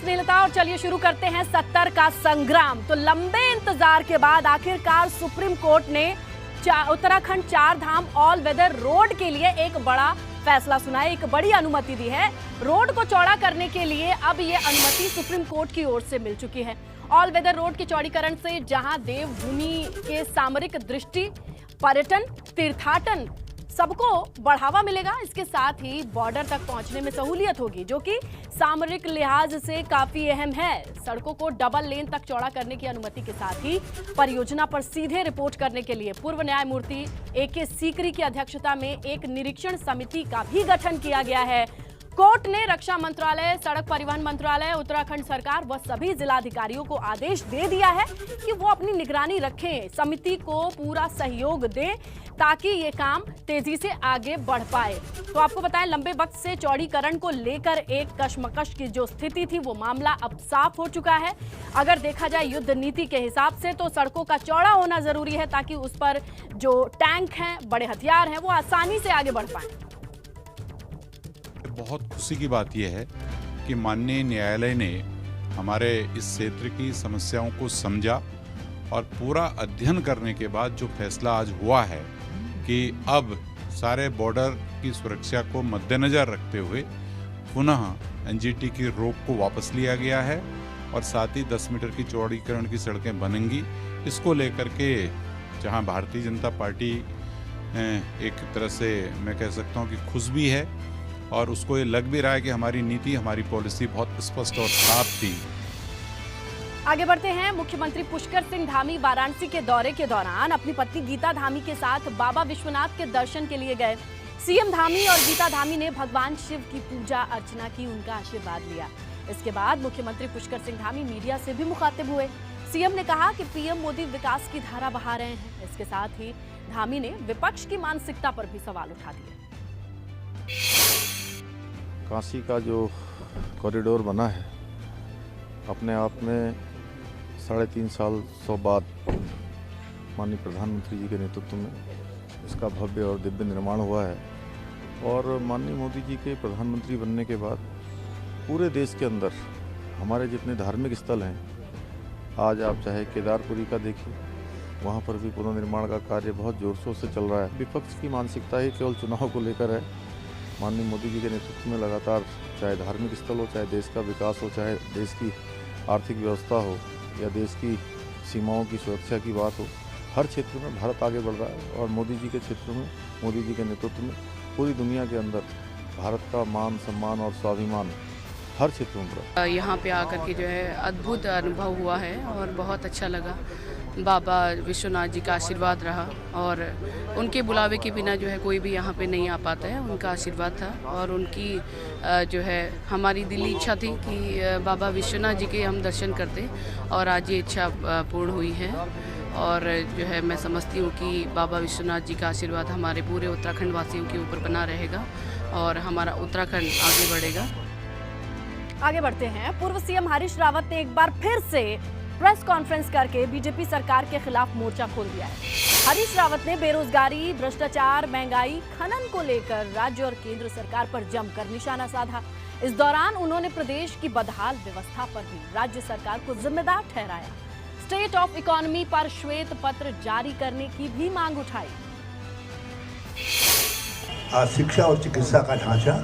स्नेहलता और चलिए शुरू करते हैं 70 का संग्राम। तो लंबे इंतजार के बाद आखिरकार सुप्रीम कोर्ट ने उत्तराखंड 4 धाम ऑल वेदर रोड के लिए एक बड़ा फैसला सुनाया, एक बड़ी अनुमति दी है। रोड को चौड़ा करने के लिए अब ये अनुमति सुप्रीम कोर्ट की ओर से मिल चुकी है। ऑल वेदर रोड के चौड़ीकरण से जहां देवभूमि के सामरिक दृष्टि, पर्यटन, तीर्थाटन सबको बढ़ावा मिलेगा, इसके साथ ही बॉर्डर तक पहुंचने में सहूलियत होगी, जो कि सामरिक लिहाज से काफी अहम है। सड़कों को डबल लेन तक चौड़ा करने की अनुमति के साथ ही परियोजना पर सीधे रिपोर्ट करने के लिए पूर्व न्यायमूर्ति AK सीकरी की अध्यक्षता में एक निरीक्षण समिति का भी गठन किया गया है। कोर्ट ने रक्षा मंत्रालय, सड़क परिवहन मंत्रालय, उत्तराखंड सरकार व सभी जिलाधिकारियों को आदेश दे दिया है कि वो अपनी निगरानी रखें, समिति को पूरा सहयोग दें ताकि ये काम तेजी से आगे बढ़ पाए। तो आपको बताएं, लंबे वक्त से चौड़ीकरण को लेकर एक कशमकश की जो स्थिति थी वो मामला अब साफ हो चुका है। अगर देखा जाए युद्ध नीति के हिसाब से तो सड़कों का चौड़ा होना जरूरी है ताकि उस पर जो टैंक हैं, बड़े हथियार हैं, वो आसानी से आगे बढ़ पाए। बहुत खुशी की बात यह है कि माननीय न्यायालय ने हमारे इस क्षेत्र की समस्याओं को समझा और पूरा अध्ययन करने के बाद जो फैसला आज हुआ है कि अब सारे बॉर्डर की सुरक्षा को मद्देनजर रखते हुए पुनः NGT की रोक को वापस लिया गया है और साथ ही 10 मीटर की चौड़ीकरण की सड़कें बनेंगी। इसको लेकर के जहां भारतीय जनता पार्टी एक तरह से मैं कह सकता हूं कि खुश भी है और उसको ये लग भी रहा है कि हमारी नीति, हमारी पॉलिसी बहुत स्पष्ट और साफ थी। आगे बढ़ते हैं। मुख्यमंत्री पुष्कर सिंह धामी वाराणसी के दौरे के दौरान अपनी पत्नी गीता धामी के साथ बाबा विश्वनाथ के दर्शन के लिए गए। CM धामी और गीता धामी ने भगवान शिव की पूजा अर्चना की, उनका आशीर्वाद लिया। इसके बाद मुख्यमंत्री पुष्कर सिंह धामी मीडिया से भी मुखातिब हुए। CM ने कहा कि PM मोदी विकास की धारा बहा रहे हैं। इसके साथ ही धामी ने विपक्ष की मानसिकता पर भी सवाल उठा दिए। काशी का जो कॉरिडोर बना है अपने आप में 3.5 साल बाद माननीय प्रधानमंत्री जी के नेतृत्व में इसका भव्य और दिव्य निर्माण हुआ है और माननीय मोदी जी के प्रधानमंत्री बनने के बाद पूरे देश के अंदर हमारे जितने धार्मिक स्थल हैं, आज आप चाहे केदारपुरी का देखिए, वहाँ पर भी पुनर्निर्माण का कार्य बहुत जोर शोर से चल रहा है। विपक्ष की मानसिकता ही केवल चुनाव को लेकर है। माननीय मोदी जी के नेतृत्व में लगातार चाहे धार्मिक स्थल हो, चाहे देश का विकास हो, चाहे देश की आर्थिक व्यवस्था हो या देश की सीमाओं की सुरक्षा की बात हो, हर क्षेत्र में भारत आगे बढ़ रहा है और मोदी जी के क्षेत्र में, मोदी जी के नेतृत्व में पूरी दुनिया के अंदर भारत का मान, सम्मान और स्वाभिमान हर क्षेत्र में बढ़ा। यहाँ पे आकर के जो है अद्भुत अनुभव हुआ है और बहुत अच्छा लगा। बाबा विश्वनाथ जी का आशीर्वाद रहा और उनके बुलावे के बिना जो है कोई भी यहाँ पे नहीं आ पाता है। उनका आशीर्वाद था और उनकी जो है हमारी दिली इच्छा थी कि बाबा विश्वनाथ जी के हम दर्शन करते और आज ये इच्छा पूर्ण हुई है। और जो है मैं समझती हूँ कि बाबा विश्वनाथ जी का आशीर्वाद हमारे पूरे उत्तराखंड वासियों के ऊपर बना रहेगा और हमारा उत्तराखंड आगे बढ़ेगा। आगे बढ़ते हैं। पूर्व CM हरीश रावत ने एक बार फिर से प्रेस कॉन्फ्रेंस करके बीजेपी सरकार के खिलाफ मोर्चा खोल दिया है। हरीश रावत ने बेरोजगारी, भ्रष्टाचार, महंगाई, खनन को लेकर राज्य और केंद्र सरकार पर जमकर निशाना साधा। इस दौरान उन्होंने प्रदेश की बदहाल व्यवस्था पर भी राज्य सरकार को जिम्मेदार ठहराया। स्टेट ऑफ इकोनॉमी पर श्वेत पत्र जारी करने की भी मांग उठाई। शिक्षा और चिकित्सा का ढांचा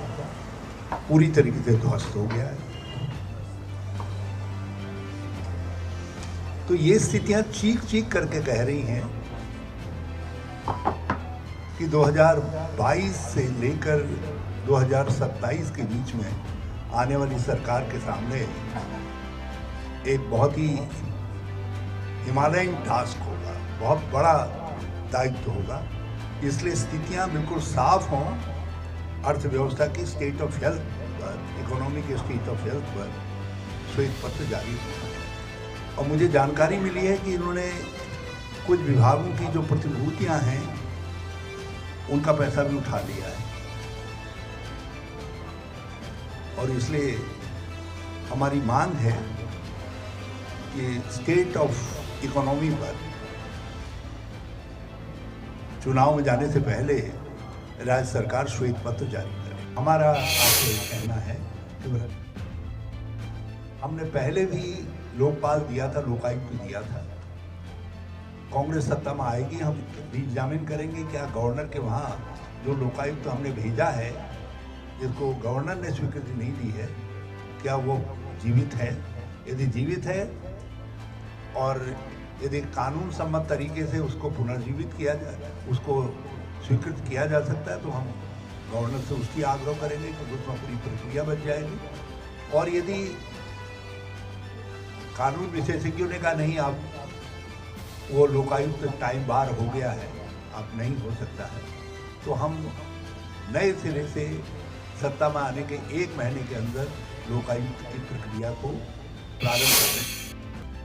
पूरी तरीके से ध्वस्त हो गया है। तो ये स्थितियां चीख चीख करके कह रही हैं कि 2022 से लेकर 2027 के बीच में आने वाली सरकार के सामने एक बहुत ही हिमालयन टास्क होगा, बहुत बड़ा दायित्व होगा। इसलिए स्थितियां बिल्कुल साफ हों, अर्थव्यवस्था की स्टेट ऑफ हेल्थ पर, इकोनॉमी के स्टेट ऑफ हेल्थ पर श्वेत पत्र जारी हुआ। और मुझे जानकारी मिली है कि इन्होंने कुछ विभागों की जो प्रतिभूतियां हैं उनका पैसा भी उठा लिया है और इसलिए हमारी मांग है कि स्टेट ऑफ इकोनॉमी पर चुनाव में जाने से पहले राज्य सरकार श्वेत पत्र जारी करे। हमारा आपसे कहना है कि हमने पहले भी लोकपाल दिया था, लोकायुक्त दिया था। कांग्रेस सत्ता में आएगी, हम एग्जामिन करेंगे क्या गवर्नर के वहाँ जो लोकायुक्त हमने भेजा है, जिसको गवर्नर ने स्वीकृति नहीं दी है, क्या वो जीवित है। यदि जीवित है और यदि कानून सम्मत तरीके से उसको पुनर्जीवित किया जाए, उसको स्वीकृत किया जा सकता है, तो हम गवर्नर से उसकी आग्रह करेंगे कि उसमें पूरी प्रक्रिया बच जाएगी। और यदि कानून विशेषज्ञों ने कहा नहीं, आप वो लोकायुक्त टाइम बार हो गया है, अब नहीं हो सकता है, तो हम नए सिरे से सत्ता में आने के 1 महीने के अंदर लोकायुक्त की प्रक्रिया को प्रारंभ करें।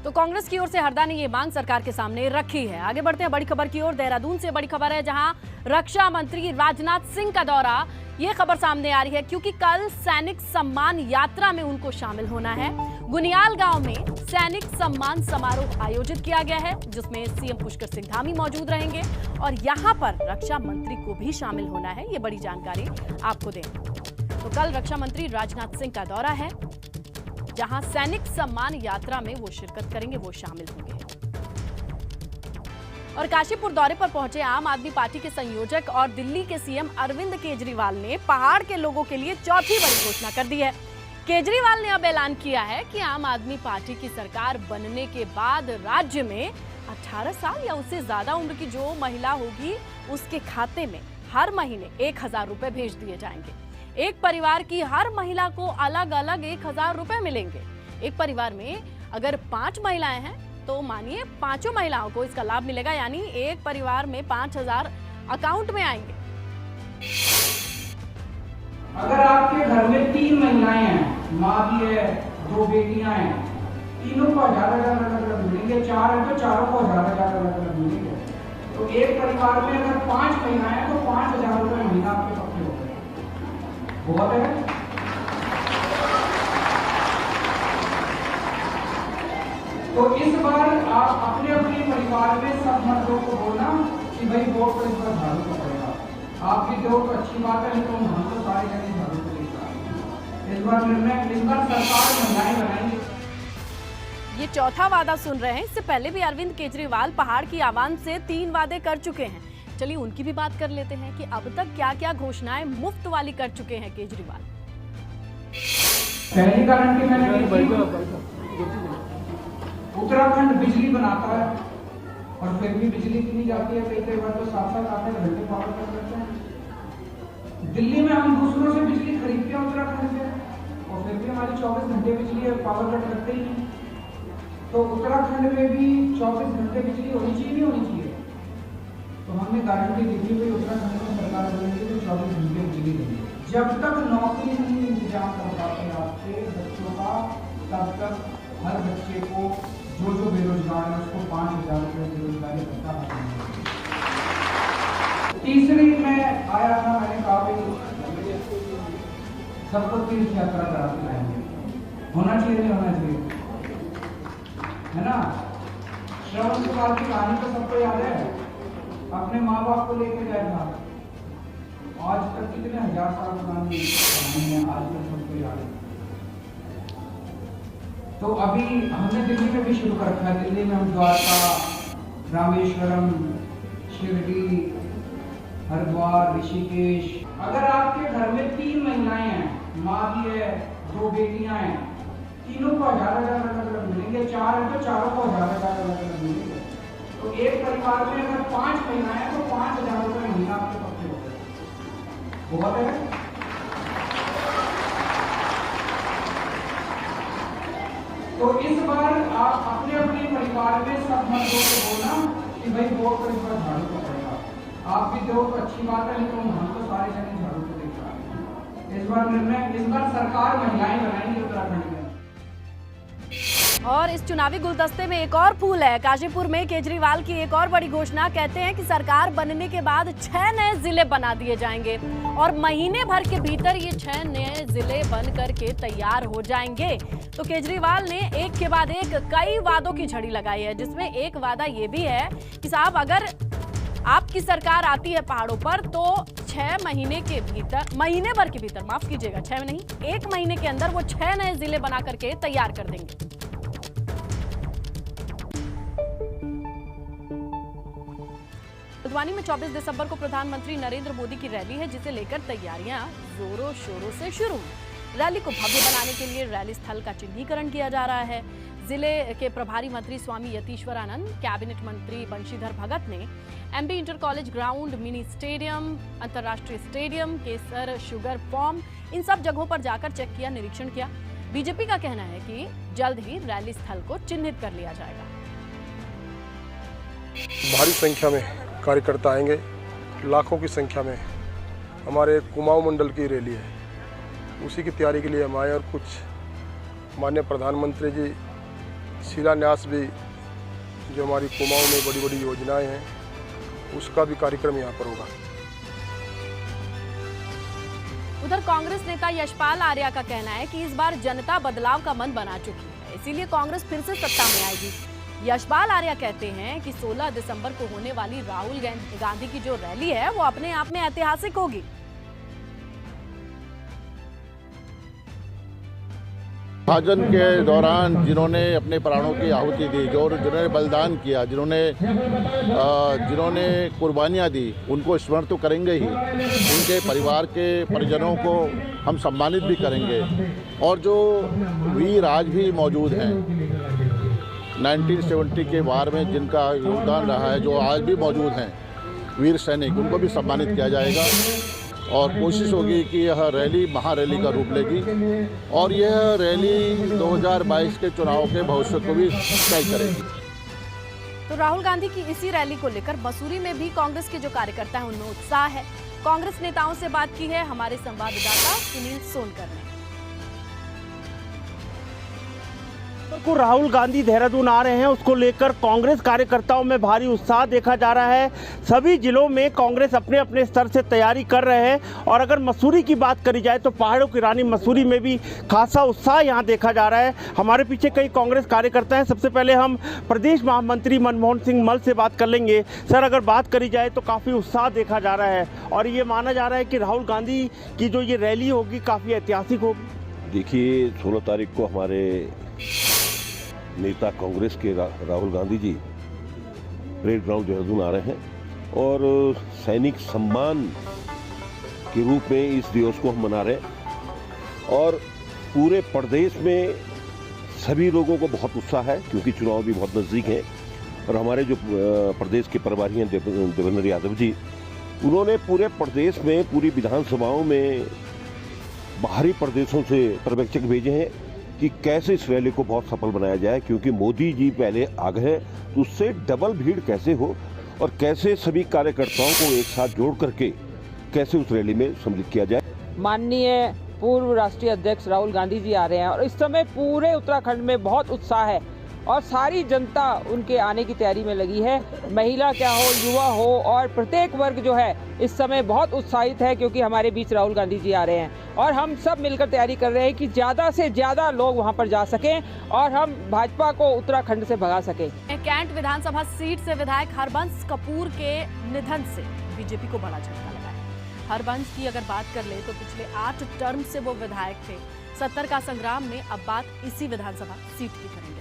तो कांग्रेस की ओर से हरदा ने ये मांग सरकार के सामने रखी है। आगे बढ़ते हैं बड़ी खबर की ओर। देहरादून से बड़ी खबर है, जहां रक्षा मंत्री राजनाथ सिंह का दौरा। ये खबर सामने आ रही है क्योंकि कल सैनिक सम्मान यात्रा में उनको शामिल होना है। गुनियाल गांव में सैनिक सम्मान समारोह आयोजित किया गया है, जिसमें सीएम पुष्कर सिंह धामी मौजूद रहेंगे और यहां पर रक्षा मंत्री को भी शामिल होना है। ये बड़ी जानकारी आपको दें तो कल रक्षा मंत्री राजनाथ सिंह का दौरा है, जहां सैनिक सम्मान यात्रा में वो शिरकत करेंगे, वो शामिल होंगे। और काशीपुर दौरे पर पहुंचे आम आदमी पार्टी के संयोजक और दिल्ली के सीएम अरविंद केजरीवाल ने पहाड़ के लोगों के लिए चौथी बड़ी घोषणा कर दी है। केजरीवाल ने अब ऐलान किया है कि आम आदमी पार्टी की सरकार बनने के बाद राज्य में 18 साल या उससे ज्यादा उम्र की जो महिला होगी, उसके खाते में हर महीने 1000 रुपए भेज दिए जाएंगे। एक परिवार की हर महिला को अलग अलग 1000 रुपए मिलेंगे। एक परिवार में अगर 5 महिलाएं हैं तो मानिए 5 महिलाओं को इसका लाभ मिलेगा, यानी एक परिवार में 5000 अकाउंट में आएंगे। अगर आपके घर में 3 महिलाएं हैं, माँ भी है, 2 बेटियां हैं, तीनों को 1000 अलग मिलेंगे। 4 है तो चारों को 1000 अलग मिलेंगे। तो एक परिवार में अगर 5 महिलाएं हैं तो 5000 रुपए महीना आपके पक्के हो गए। बहुत है। तो इस बार आप अपने अपने परिवार में सब मर्दों को बोलना कि भाई वोट तो इस बार झाड़ू को पड़ेगा। आप भी दो तो अच्छी बात है, लेकिन हम तो सारे जगह झाड़ू को देगा। इस बार निर्णय, इस बार सरकार महिलाएं बनाएंगे। ये चौथा वादा सुन रहे हैं। इससे पहले भी अरविंद केजरीवाल पहाड़ की आवाम से 3 वादे कर चुके हैं। चलिए उनकी भी बात कर लेते हैं कि अब तक क्या क्या घोषणाएं मुफ्त वाली कर चुके हैं केजरीवाल। पहली गारंटी मैंने उत्तराखंड बिजली बनाता है और फिर भी बिजली इतनी जाती है, कई बार तो 7-8 घंटे पावर कट करते हैं। दिल्ली में हम दूसरों से बिजली खरीदते हैं उत्तराखंड से, और फिर भी हमारी 24 घंटे बिजली पावर कट करते ही नहीं। तो उत्तराखंड में भी 24 घंटे बिजली होनी चाहिए, नहीं होनी चाहिए? तो हमने गारंटी दी थी भाई उत्तराखंड में सरकार बनेगी तो 24 घंटे बिजली देंगे। जब तक नौकरी नहीं इंतजाम कर पाते आपके बच्चों का, तब तक हर बच्चे को जो बेरोजगार है उसको 5000 रुपये बेरोजगारी भत्ता मिलेगा। तीसरी में आया था, मैंने कहा भाई सबको तीर्थ यात्रा करा के लाएंगे। होना चाहिए, नहीं होना चाहिए, है ना? श्रवण कुमार की कहानी तो सबको याद है, अपने माँ बाप को लेकर गया था। आज तक कितने 1000 साल पुरानी कहानी है, आज तक सबको याद है। तो अभी हमने दिल्ली में भी शुरू कर रखा है। दिल्ली में हम द्वारका, रामेश्वरम, शिरडी, हरिद्वार, ऋषिकेश। अगर आपके घर में 3 महिलाएं हैं, माँ भी है, 2 बेटियां हैं, तीनों को 1000 अलग मिलेंगे। 4 है तो चारों को 1000 अलग मिलेंगे। तो एक परिवार में अगर 5 महिलाएं हैं तो 5000 रुपए महीना आपके पक्के हो गए। बहुत है। तो इस बार आप अपने अपने परिवार में सब मर्दों को बोलना कि भाई वोट तो इस बार झाड़ू को पड़ेगा। आप भी दो तो अच्छी बात है, लेकिन हम तो सारे जगह झाड़ू को देख रहे हैं। इस बार निर्णय, इस बार सरकार महिलाएं बनाएंगी उत्तराखंड में। और इस चुनावी गुलदस्ते में एक और फूल है। काशीपुर में केजरीवाल की एक और बड़ी घोषणा। कहते हैं कि सरकार बनने के बाद 6 नए जिले बना दिए जाएंगे और महीने भर के भीतर ये 6 नए जिले बन करके तैयार हो जाएंगे। तो केजरीवाल ने एक के बाद एक कई वादों की झड़ी लगाई है, जिसमें एक वादा ये भी है कि साहब अगर आपकी सरकार आती है पहाड़ों पर तो 6 महीने के भीतर, महीने भर के भीतर, माफ कीजिएगा 6 में नहीं, 1 महीने के अंदर वो 6 नए जिले बना करके तैयार कर देंगे। हल्द्वानी में 24 दिसंबर को प्रधानमंत्री नरेंद्र मोदी की रैली है, जिसे लेकर तैयारियां जोरों शोरों से शुरू हुई। रैली को भव्य बनाने के लिए रैली स्थल का चिन्हीकरण किया जा रहा है। जिले के प्रभारी मंत्री स्वामी यतीश्वरानंद, कैबिनेट मंत्री बंशीधर भगत ने MB inter college ground, mini stadium, अंतर्राष्ट्रीय स्टेडियम, केसर शुगर फार्म, इन सब जगहों पर जाकर चेक किया, निरीक्षण किया। बीजेपी का कहना है कि जल्द ही रैली स्थल को चिन्हित कर लिया जाएगा। भारी संख्या में कार्यकर्ता आएंगे, लाखों की संख्या में। हमारे कुमाऊं मंडल की रैली है, उसी की तैयारी के लिए हम आए और कुछ माननीय प्रधानमंत्री जी शिलान्यास भी जो हमारी कुमाऊं में बड़ी बड़ी योजनाएं हैं उसका भी कार्यक्रम यहाँ पर होगा। उधर कांग्रेस नेता यशपाल आर्या का कहना है कि इस बार जनता बदलाव का मन बना चुकी है, इसीलिए कांग्रेस फिर से सत्ता में आएगी। यशपाल आर्या कहते हैं कि 16 दिसंबर को होने वाली राहुल गांधी की जो रैली है वो अपने आप में ऐतिहासिक होगी। विभाजन के दौरान जिन्होंने अपने प्राणों की आहुति दी, जिन्होंने बलिदान किया, जिन्होंने कुर्बानियां दी, उनको स्मरण तो करेंगे ही, उनके परिवार के परिजनों को हम सम्मानित भी करेंगे। और जो वीर आज भी मौजूद हैं 1970 के वार में जिनका योगदान रहा है, जो आज भी मौजूद हैं वीर सैनिक, उनको भी सम्मानित किया जाएगा। और कोशिश होगी कि यह रैली महारैली का रूप लेगी और यह रैली 2022 के चुनाव के भविष्य को भी तय करेगी। तो राहुल गांधी की इसी रैली को लेकर मसूरी में भी कांग्रेस के जो कार्यकर्ता हैं उनमें उत्साह है। कांग्रेस नेताओं से बात की है हमारे संवाददाता सुनील सोनकर ने। को राहुल गांधी देहरादून आ रहे हैं, उसको लेकर कांग्रेस कार्यकर्ताओं में भारी उत्साह देखा जा रहा है। सभी जिलों में कांग्रेस अपने अपने स्तर से तैयारी कर रहे हैं। और अगर मसूरी की बात करी जाए तो पहाड़ों की रानी मसूरी में भी खासा उत्साह यहां देखा जा रहा है। हमारे पीछे कई कांग्रेस कार्यकर्ता हैं। सबसे पहले हम प्रदेश महामंत्री मनमोहन सिंह मल से बात कर लेंगे। सर, अगर बात करी जाए तो काफ़ी उत्साह देखा जा रहा है और ये माना जा रहा है कि राहुल गांधी की जो ये रैली होगी काफ़ी ऐतिहासिक होगी। देखिए, 16 तारीख को हमारे नेता कांग्रेस के राहुल गांधी जी परेड ग्राउंड देहरादून आ रहे हैं और सैनिक सम्मान के रूप में इस दिवस को हम मना रहे हैं। और पूरे प्रदेश में सभी लोगों को बहुत उत्साह है क्योंकि चुनाव भी बहुत नज़दीक है। और हमारे जो प्रदेश के प्रभारी हैं देवेंद्र यादव जी, उन्होंने पूरे प्रदेश में पूरी विधानसभाओं में बाहरी प्रदेशों से पर्यवेक्षक भेजे हैं कि कैसे इस रैली को बहुत सफल बनाया जाए, क्योंकि मोदी जी पहले आ गए तो उससे डबल भीड़ कैसे हो और कैसे सभी कार्यकर्ताओं को एक साथ जोड़ करके कैसे उस रैली में सम्मिलित किया जाए। माननीय पूर्व राष्ट्रीय अध्यक्ष राहुल गांधी जी आ रहे हैं और इस समय पूरे उत्तराखंड में बहुत उत्साह है और सारी जनता उनके आने की तैयारी में लगी है। महिला क्या हो, युवा हो, और प्रत्येक वर्ग जो है इस समय बहुत उत्साहित है क्योंकि हमारे बीच राहुल गांधी जी आ रहे हैं और हम सब मिलकर तैयारी कर रहे हैं कि ज़्यादा से ज़्यादा लोग वहां पर जा सकें और हम भाजपा को उत्तराखंड से भगा सकें। कैंट विधानसभा सीट से विधायक हरबंस कपूर के निधन से बीजेपी को बड़ा झटका लगा है। हरबंस की अगर बात कर ले तो पिछले 8 टर्म से वो विधायक थे। 70 का संग्राम में अब बात इसी विधानसभा सीट की करेंगे।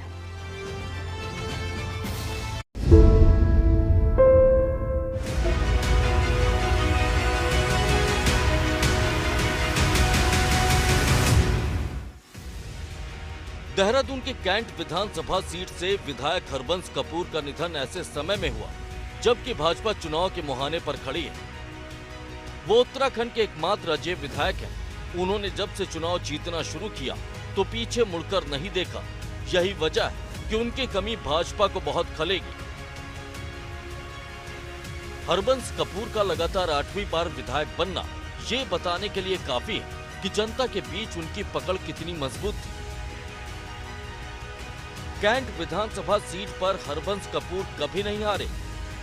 देहरादून की कैंट विधानसभा सीट से विधायक हरबंस कपूर का निधन ऐसे समय में हुआ जबकि भाजपा चुनाव के मुहाने पर खड़ी है। वो उत्तराखंड के एकमात्र अजय विधायक हैं। उन्होंने जब से चुनाव जीतना शुरू किया तो पीछे मुड़कर नहीं देखा। यही वजह है कि उनकी कमी भाजपा को बहुत खलेगी। हरबंस कपूर का लगातार 8वीं बार विधायक बनना ये बताने के लिए काफी है कि जनता के बीच उनकी पकड़ कितनी मजबूत थी। कैंट विधानसभा सीट पर हरबंस कपूर कभी नहीं हारे।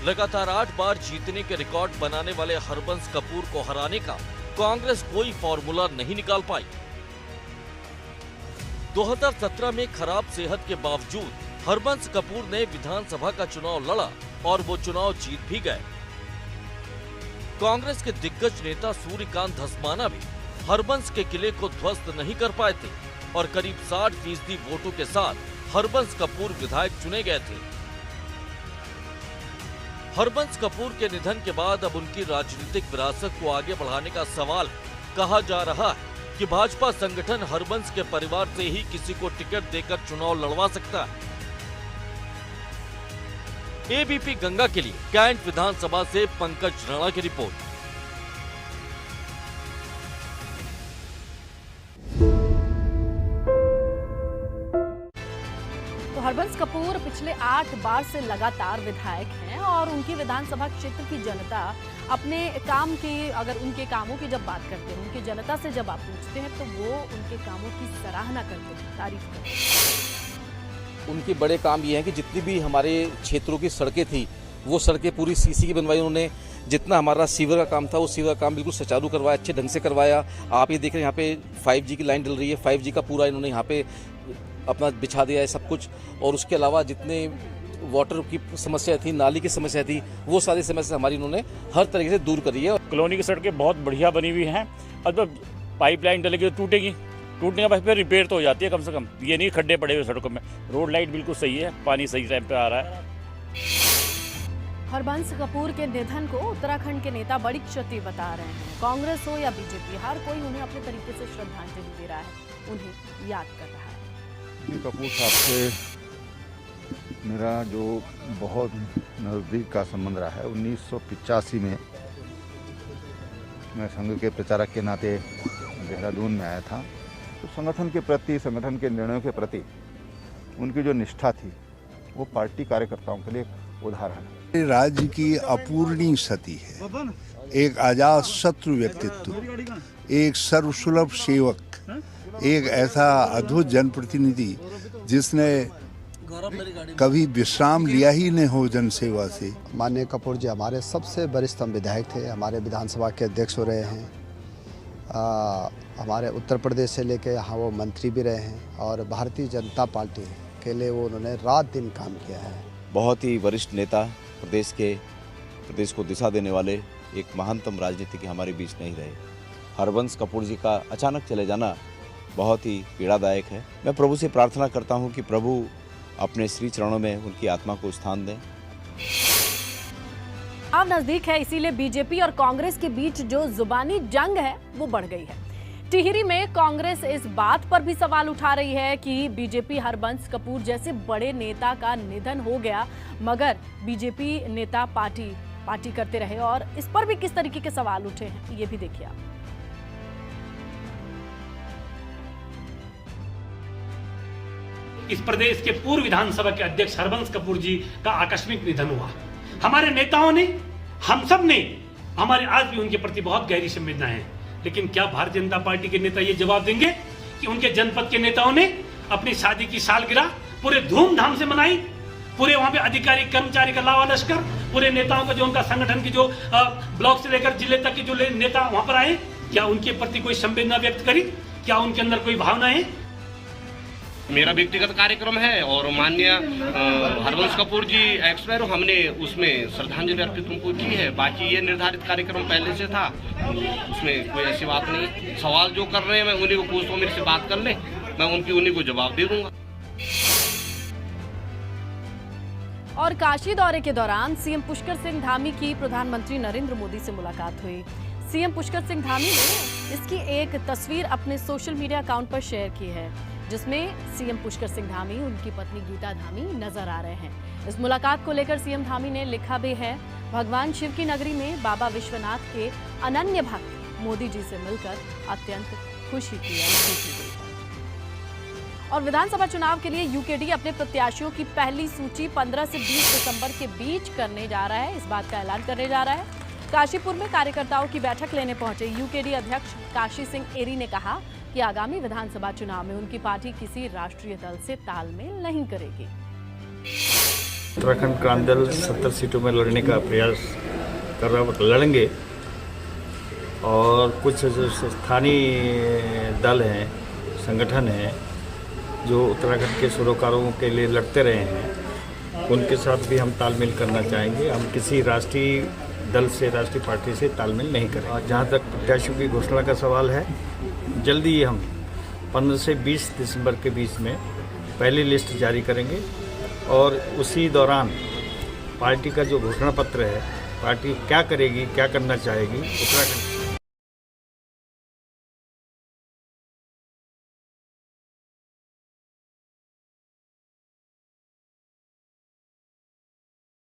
लगातार 8 बार जीतने के रिकॉर्ड बनाने वाले हरबंस कपूर को हराने का कांग्रेस कोई फॉर्मूला नहीं निकाल पाई। 2017 में खराब सेहत के बावजूद हरबंस कपूर ने विधानसभा का चुनाव लड़ा और वो चुनाव जीत भी गए। कांग्रेस के दिग्गज नेता सूर्यकांत धस्माना भी हरबंस के किले को ध्वस्त नहीं कर पाए थे और करीब 60% वोटों के साथ हरबंस कपूर विधायक चुने गए थे। हरबंस कपूर के निधन के बाद अब उनकी राजनीतिक विरासत को आगे बढ़ाने का सवाल कहा जा रहा है कि भाजपा संगठन हरबंस के परिवार से ही किसी को टिकट देकर चुनाव लड़वा सकता है। एबीपी गंगा के लिए कैंट विधानसभा से पंकज राणा की रिपोर्ट। हरबंस कपूर पिछले 8 बार से लगातार विधायक हैं और उनकी विधानसभा क्षेत्र की जनता अपने काम की, अगर उनके कामों की जब बात करते हैं, उनकी जनता से जब आप पूछते हैं तो वो उनके कामों की सराहना करते हैं, तारीफ करते हैं। उनके बड़े काम ये हैं कि जितनी भी हमारे क्षेत्रों की सड़कें थी वो सड़कें पूरी सीसी की बनवाई उन्होंने। जितना हमारा सीवर का काम था वो सीवर का काम बिल्कुल सुचारू करवाया, अच्छे ढंग से करवाया। आप ये देख रहे हैं यहाँ पे 5G की लाइन डल रही है, 5G का पूरा इन्होंने यहाँ पे अपना बिछा दिया है सब कुछ। और उसके अलावा जितने वाटर की समस्या थी, नाली की समस्या थी, वो सारी समस्या हमारी इन्होंने हर तरीके से दूर करी है। कॉलोनी की सड़कें बहुत बढ़िया बनी हुई हैं। अब तो पाइपलाइन डलेगी तो टूटेगी, टूटने के बाद फिर रिपेयर तो हो जाती है कम से कम। ये नहीं खड्डे पड़े हुए सड़कों में। रोड लाइट बिल्कुल सही है, पानी सही टाइम पे आ रहा है। हरबंस कपूर के निधन को उत्तराखंड के नेता बड़ी क्षति बता रहे हैं। कांग्रेस हो या बीजेपी, हर कोई उन्हें अपने तरीके से श्रद्धांजलि दे रहा है, उन्हें याद कर रहा है। कपूर साहब से मेरा जो बहुत नज़दीक का संबंध रहा है, 1985 में मैं संघ के प्रचारक के नाते देहरादून में आया था। तो संगठन के प्रति, संगठन के निर्णयों के प्रति उनकी जो निष्ठा थी वो पार्टी कार्यकर्ताओं के लिए एक उदाहरण है। राज्य की अपूर्णीय क्षति है। एक अजात शत्रु व्यक्तित्व, एक सर्वसुलभ सेवक, एक ऐसा अद्भुत जनप्रतिनिधि जिसने कभी विश्राम लिया ही नहीं हो जनसेवा से। माननीय कपूर जी हमारे सबसे वरिष्ठतम विधायक थे, हमारे विधानसभा के अध्यक्ष हो रहे हैं। हमारे उत्तर प्रदेश से लेके यहाँ वो मंत्री भी रहे हैं और भारतीय जनता पार्टी के लिए वो उन्होंने रात दिन काम किया है। बहुत ही वरिष्ठ नेता, प्रदेश को दिशा देने वाले एक महानतम राजनीतिज्ञ हमारे बीच नहीं रहे। हरबंस कपूर जी का अचानक चले जाना बहुत ही पीड़ादायक है। मैं प्रभु से प्रार्थना करता हूं कि प्रभु अपने श्री चरणों में उनकी आत्मा को स्थान दें। अब नजदीक है, इसीलिए बीजेपी और कांग्रेस के बीच जो जुबानी जंग है वो बढ़ गई है। टिहरी में कांग्रेस इस बात पर भी सवाल उठा रही है कि बीजेपी हरबंस कपूर जैसे बड़े नेता का निधन हो गया, मगर बीजेपी नेता पार्टी करते रहे। और इस पर भी किस तरीके के सवाल उठे हैं ये भी देखिए आप। इस प्रदेश के पूर्व विधानसभा के अध्यक्ष हरबंस कपूर जी का आकस्मिक निधन हुआ। हमारे नेताओं ने, हम सब ने, हमारे आज भी उनके प्रति बहुत गहरी संवेदना है। लेकिन क्या भारतीय जनता पार्टी के नेता ये जवाब देंगे कि उनके जनपद के नेताओं ने अपनी शादी की सालगिरह पूरे धूमधाम से मनाई? पूरे वहां पे अधिकारी कर्मचारी का लावा लश्कर, पूरे नेताओं का जो उनका संगठन की जो ब्लॉक से लेकर जिले तक के जो नेता वहां पर आए, क्या उनके प्रति कोई संवेदना व्यक्त करी? क्या उनके अंदर कोई भावना है? मेरा व्यक्तिगत कार्यक्रम है और माननीय हरबंस कपूर जी एक्सपायर, हमने उसमें श्रद्धांजलि अर्पित उनको की है। बाकी ये निर्धारित कार्यक्रम पहले से था, उसमें कोई ऐसी बात नहीं। सवाल जो कर रहे हैं मैं उन्हीं को पूछता हूँ, मेरे से बात कर ले, मैं उन्हीं को जवाब दे दूंगा। और काशी दौरे के दौरान सीएम पुष्कर सिंह धामी की प्रधानमंत्री नरेंद्र मोदी से मुलाकात हुई। सीएम पुष्कर सिंह धामी ने इसकी एक तस्वीर अपने सोशल मीडिया अकाउंट पर शेयर की है, जिसमें सीएम पुष्कर सिंह धामी, उनकी पत्नी गीता धामी नजर आ रहे हैं। इस मुलाकात को लेकर सीएम धामी ने लिखा भी है, भगवान शिव की नगरी में बाबा विश्वनाथ के अनन्य भक्त मोदी जी से मिलकर अत्यंत खुशी की अनुभूति। और विधानसभा चुनाव के लिए यूकेडी अपने प्रत्याशियों की पहली सूची 15 से 20 दिसंबर के बीच करने जा रहा है। इस बात का ऐलान करने जा रहा है। काशीपुर में कार्यकर्ताओं की बैठक लेने पहुंचे यूकेडी अध्यक्ष काशी सिंह एरी ने कहा कि आगामी विधानसभा चुनाव में उनकी पार्टी किसी राष्ट्रीय दल से तालमेल नहीं करेगी। उत्तराखंड क्रांति दल 70 सीटों में लड़ने का प्रयास कर रहा है, लड़ेंगे। और कुछ जो स्थानीय दल हैं, संगठन हैं, जो उत्तराखंड के सरोकारों के लिए लड़ते रहे हैं, उनके साथ भी हम तालमेल करना चाहेंगे। हम किसी राष्ट्रीय दल से, राष्ट्रीय पार्टी से तालमेल नहीं करेंगे। और जहाँ तक प्रत्याशियों की घोषणा का सवाल है, जल्दी ही हम 15 से 20 दिसंबर के बीच में पहली लिस्ट जारी करेंगे और उसी दौरान पार्टी का जो घोषणा पत्र है, पार्टी क्या करेगी, क्या करना चाहेगी, उत्तराखंड